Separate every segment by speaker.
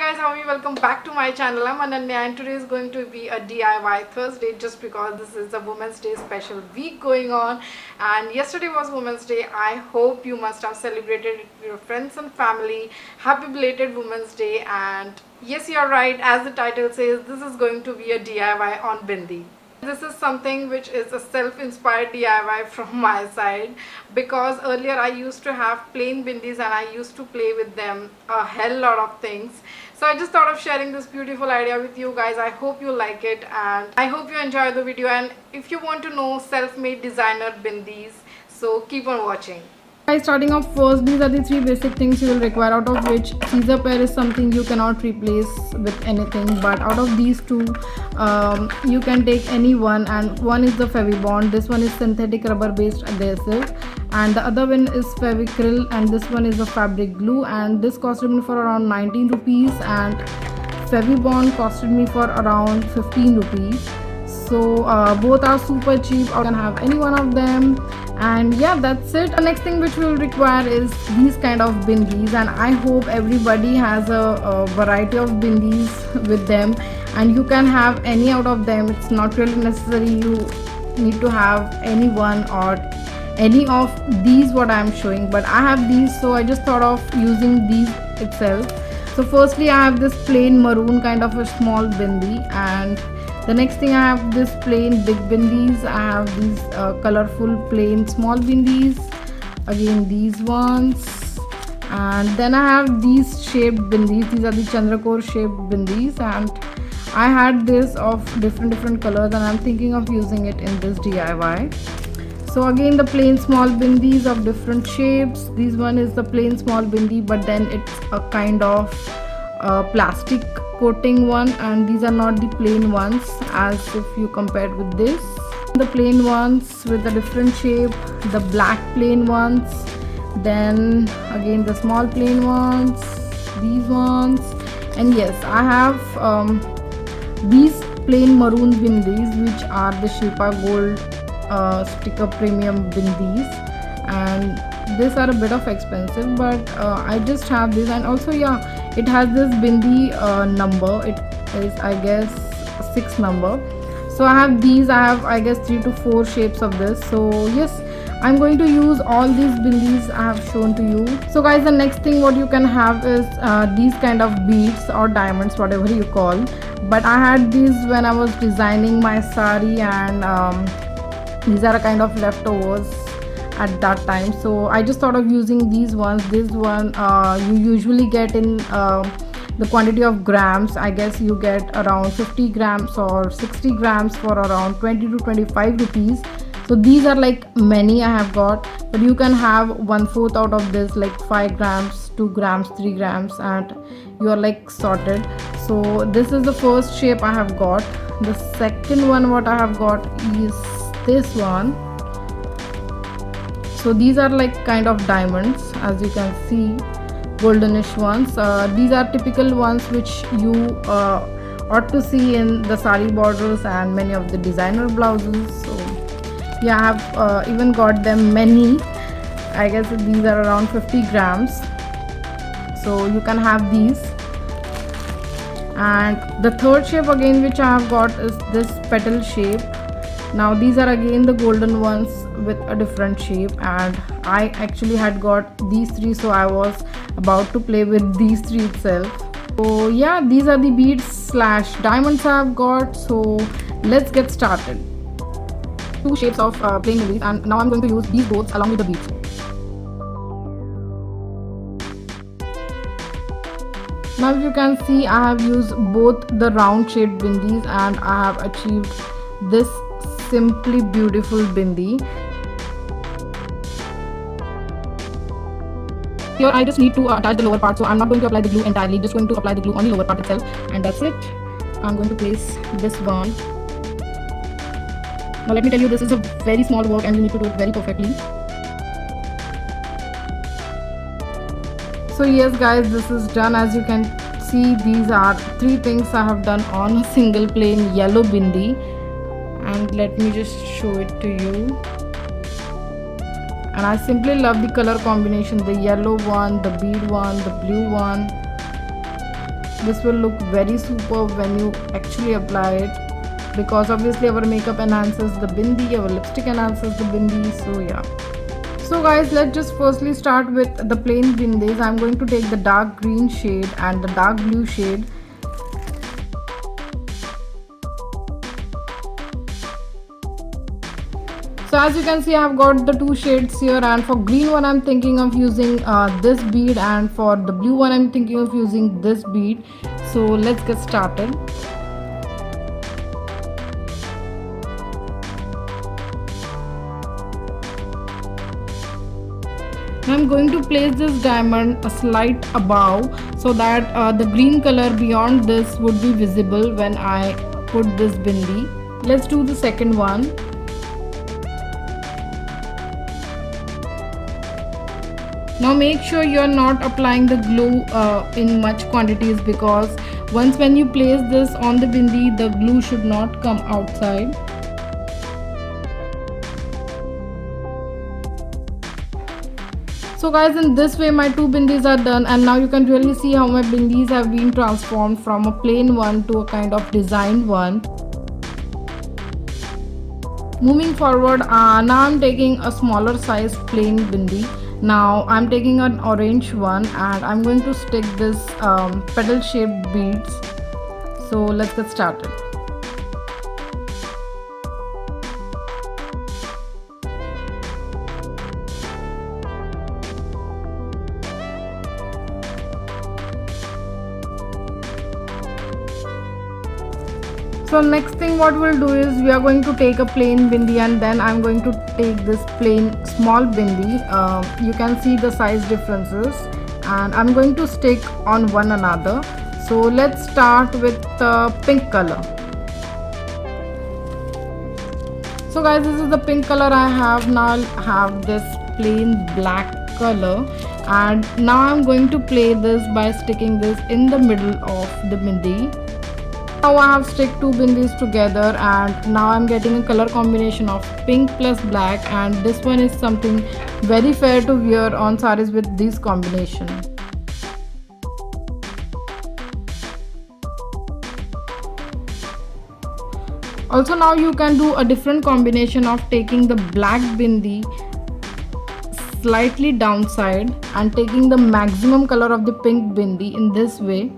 Speaker 1: guys, how are you? Welcome back to my channel. I'm Ananya and today is going to be a DIY Thursday just because this is a Women's Day special week going on and yesterday was Women's Day. I hope you must have celebrated it with your friends and family. Happy belated Women's Day, and yes, you're right, as the title says, this is going to be a DIY on Bindi. This is something which is a self-inspired DIY from my side because earlier I used to have plain bindis and I used to play with them a hell lot of things. So I just thought of sharing this beautiful idea with you guys. I hope you like it and I hope you enjoy the video, and if you want to know self-made designer bindis, so keep on watching. Guys, starting off first, these are the three basic things you will require, out of which scissor pair is something you cannot replace with anything, but out of these two you can take any one, and one is the Fevibond. This one is synthetic rubber based adhesive and the other one is Fevicryl, and this one is a fabric glue, and this costed me for around 19 rupees and Fevibond costed me for around 15 rupees. So both are super cheap. I can have any one of them, and yeah, that's it. The next thing which we'll require is these kind of bindis, and I hope everybody has a variety of bindis with them, and you can have any out of them. It's not really necessary you need to have any one or any of these what I'm showing, but I have these, so I just thought of using these itself. So firstly I have this plain maroon kind of a small bindi, and the next thing I have this plain big bindis. I have these colorful plain small bindis, again these ones, and then I have these shaped bindis. These are the Chandra shaped bindis, and I had this of different colors and I'm thinking of using it in this DIY. So again the plain small bindis of different shapes. This one is the plain small bindi, but then it's a kind of plastic coating one, and these are not the plain ones as if you compared with this. The plain ones with a different shape, the black plain ones, then again the small plain ones, these ones, and yes, I have these plain maroon bindis which are the Shilpa Gold sticker premium bindis, and these are a bit of expensive, but I just have this. And also yeah, it has this bindi number. It is I guess 6 number. So I have these. I have I guess 3 to 4 shapes of this. So yes, I'm going to use all these bindis I have shown to you. So guys, the next thing what you can have is these kind of beads or diamonds, whatever you call. But I had these when I was designing my sari, and these are a kind of leftovers at that time, so I just thought of using these ones. This one you usually get in the quantity of grams. I guess you get around 50 grams or 60 grams for around 20 to 25 rupees. So these are like many I have got, but you can have 1/4 out of this, like 5 grams, 2 grams, 3 grams, and you are like sorted. So this is the first shape I have got. The second one what I have got is this one. So these are like kind of diamonds, as you can see, goldenish ones. These are typical ones which you ought to see in the sari borders and many of the designer blouses. So yeah, I have even got them many. I guess these are around 50 grams, so you can have these. And the third shape again which I have got is this petal shape. Now these are again the golden ones with a different shape, and I actually had got these 3, so I was about to play with these 3 itself. So yeah, these are the beads slash diamonds I have got. So let's get started. 2 shapes of plain beads, and now I'm going to use these both along with the beads. Now if you can see, I have used both the round shaped bindis and I have achieved this simply beautiful bindi. Here I just need to attach the lower part, so I'm not going to apply the glue entirely, just going to apply the glue on the lower part itself, and that's it. I'm going to place this one. Now let me tell you, this is a very small work and you need to do it very perfectly. So yes guys, this is done. As you can see, these are 3 things I have done on a single plain yellow bindi, and let me just show it to you. And I simply love the color combination, the yellow one, the bead one, the blue one. this will look very superb when you actually apply it, because obviously our makeup enhances the bindi, our lipstick enhances the bindi. So yeah. So guys, let's just firstly start with the plain bindis. I'm going to take the dark green shade and the dark blue shade. So as you can see, I have got the two shades here, and for green one I'm thinking of using this bead, and for the blue one I'm thinking of using this bead. So let's get started. I'm going to place this diamond a slight above so that the green color beyond this would be visible when I put this bindi. Let's do the second one. Now make sure you are not applying the glue in much quantities, because once when you place this on the bindi, the glue should not come outside. So guys, in this way my two bindis are done, and now you can really see how my bindis have been transformed from a plain one to a kind of designed one. Moving forward, now I'm taking a smaller size plain bindi. Now I'm taking an orange one and I'm going to stick this petal shaped beads. So let's get started. So next thing what we'll do is we are going to take a plain bindi, and then I'm going to take this plain small bindi. You can see the size differences, and I'm going to stick on one another. So let's start with the pink color. So guys, this is the pink color I have. Now I'll have this plain black color, and now I'm going to play this by sticking this in the middle of the bindi. Now I have stick two bindis together, and now I'm getting a color combination of pink plus black, and this one is something very fair to wear on sarees with this combination. Also now you can do a different combination of taking the black bindi slightly downside and taking the maximum color of the pink bindi in this way,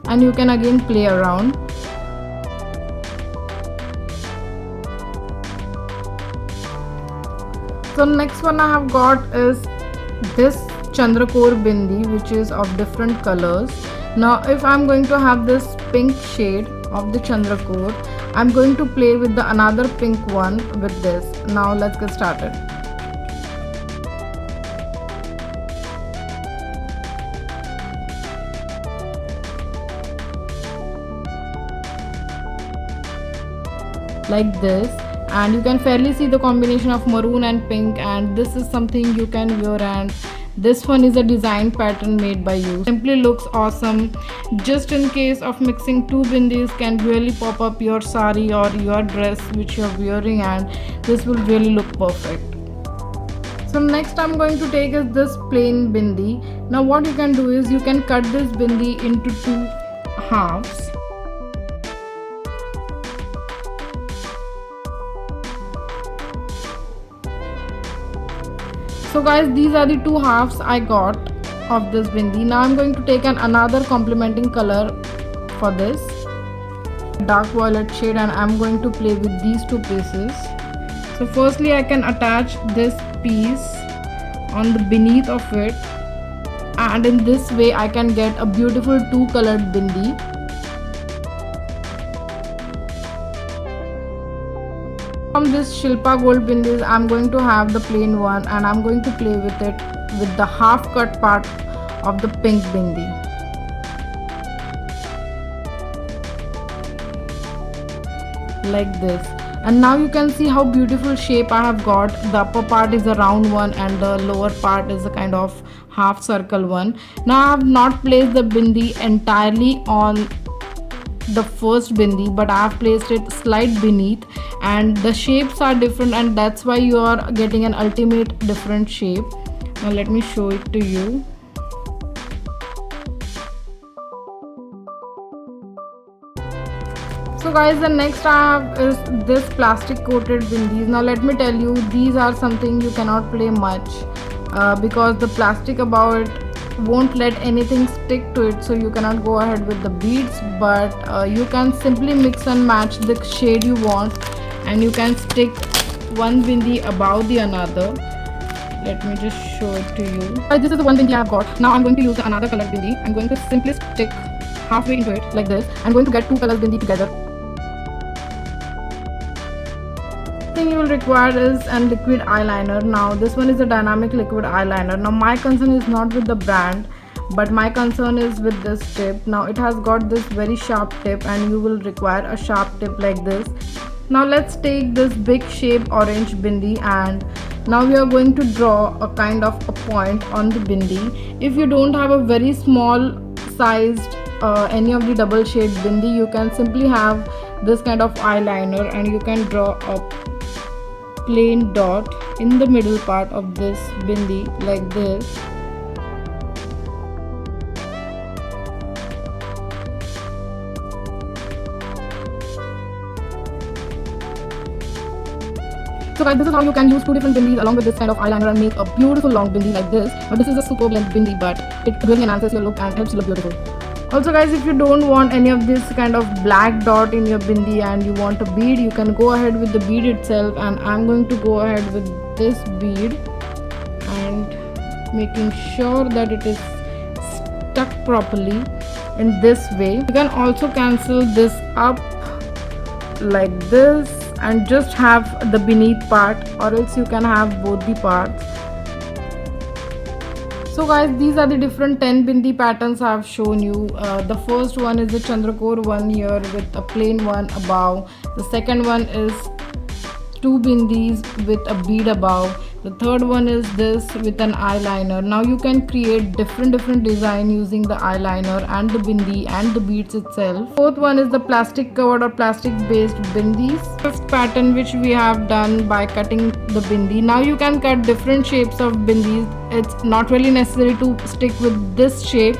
Speaker 1: and you can again play around. So next one I have got is this Chandra core bindi, which is of different colors. Now if I'm going to have this pink shade of the Chandra core, I'm going to play with the another pink one with this. Now let's get started. Like this, and you can fairly see the combination of maroon and pink, and this is something you can wear, and this one is a design pattern made by you. Simply looks awesome. Just in case of mixing two bindis can really pop up your sari or your dress which you're wearing, and this will really look perfect. So next I'm going to take is this plain bindi. Now what you can do is you can cut this bindi into two halves. So guys, these are the two halves I got of this bindi. Now I'm going to take another complementing color for this dark violet shade, and I'm going to play with these two pieces. So firstly I can attach this piece on the beneath of it, and in this way I can get a beautiful two colored bindi. From this Shilpa gold bindis, I'm going to have the plain one, and I'm going to play with it with the half cut part of the pink bindi. Like this. And now you can see how beautiful shape I have got. The upper part is a round one and the lower part is a kind of half circle one. Now I have not placed the bindi entirely on the first bindi, but I have placed it slight beneath, and the shapes are different, and that's why you are getting an ultimate different shape. Now let me show it to you. So guys, the next I have is this plastic coated bindis. Now let me tell you, these are something you cannot play much because the plastic above it won't let anything stick to it, so you cannot go ahead with the beads, but you can simply mix and match the shade you want, and you can stick one bindi above the another. Let me just show it to you. This is the one bindi I have got. Now I'm going to use another color bindi. I'm going to simply stick halfway into it like this. I'm going to get two colors bindi together. Thing you will require is a liquid eyeliner. Now this one is a dynamic liquid eyeliner. Now my concern is not with the brand, but my concern is with this tip. Now it has got this very sharp tip, and you will require a sharp tip like this. Now let's take this big shape orange bindi, and now we are going to draw a kind of a point on the bindi. If you don't have a very small sized any of the double shade bindi, you can simply have this kind of eyeliner, and you can draw a plain dot in the middle part of this bindi like this. So guys, this is how you can use two different bindis along with this kind of eyeliner and make a beautiful long bindi like this. But this is a super length bindi, but it really enhances your look and helps you look beautiful. Also guys, if you don't want any of this kind of black dot in your bindi and you want a bead, you can go ahead with the bead itself, and I'm going to go ahead with this bead and making sure that it is stuck properly in this way. You can also cancel this up like this and just have the beneath part, or else you can have both the parts. So guys, these are the different 10 bindi patterns I have shown you. The first one is the Chandra one here with a plain one above. The second one is two bindis with a bead above. The third one is this with an eyeliner. Now you can create different design using the eyeliner and the bindi and the beads itself. Fourth one is the plastic covered or plastic based bindis. Fifth pattern which we have done by cutting the bindi. Now you can cut different shapes of bindis. It's not really necessary to stick with this shape,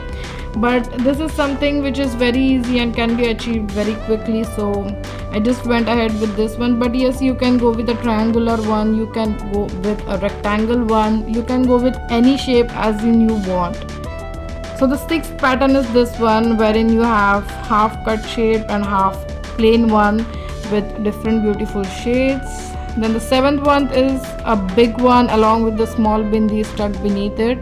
Speaker 1: but this is something which is very easy and can be achieved very quickly, so I just went ahead with this one. But yes, you can go with a triangular one, you can go with a rectangle one, you can go with any shape as in you want. So the sixth pattern is this one, wherein you have half cut shape and half plain one with different beautiful shades. Then the seventh one is a big one along with the small bindi stuck beneath it.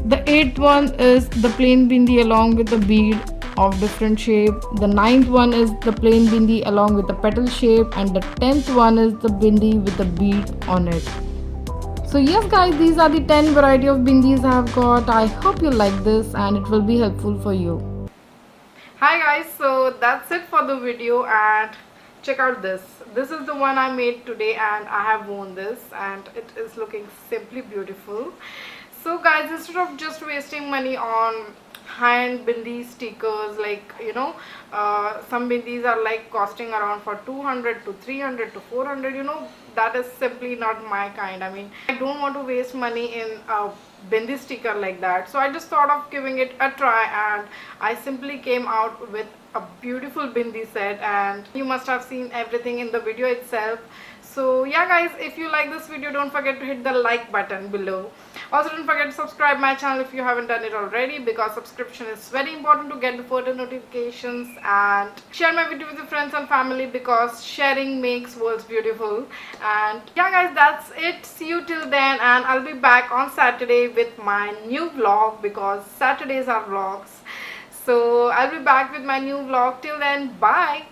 Speaker 1: The eighth one is the plain bindi along with the bead of different shape. The ninth one is the plain bindi along with the petal shape, and the 10th one is the bindi with the bead on it. So yes guys, these are the 10 variety of bindis I have got. I hope you like this and it will be helpful for you. Hi guys, so that's it for the video, and check out this. This is the one I made today, and I have worn this and it is looking simply beautiful. So guys, instead of just wasting money on high-end bindi stickers, like some bindis are like costing around for 200 to 300 to 400, that is simply not my kind. I mean, I don't want to waste money in a bindi sticker like that, so I just thought of giving it a try, and I simply came out with a beautiful bindi set, and you must have seen everything in the video itself. So yeah guys, if you like this video, don't forget to hit the like button below. Also don't forget to subscribe my channel if you haven't done it already, because subscription is very important to get the further notifications, and share my video with your friends and family, because sharing makes worlds beautiful. And yeah guys, that's it. See you till then, and I'll be back on Saturday with my new vlog, because Saturdays are vlogs. So I'll be back with my new vlog. Till then, bye.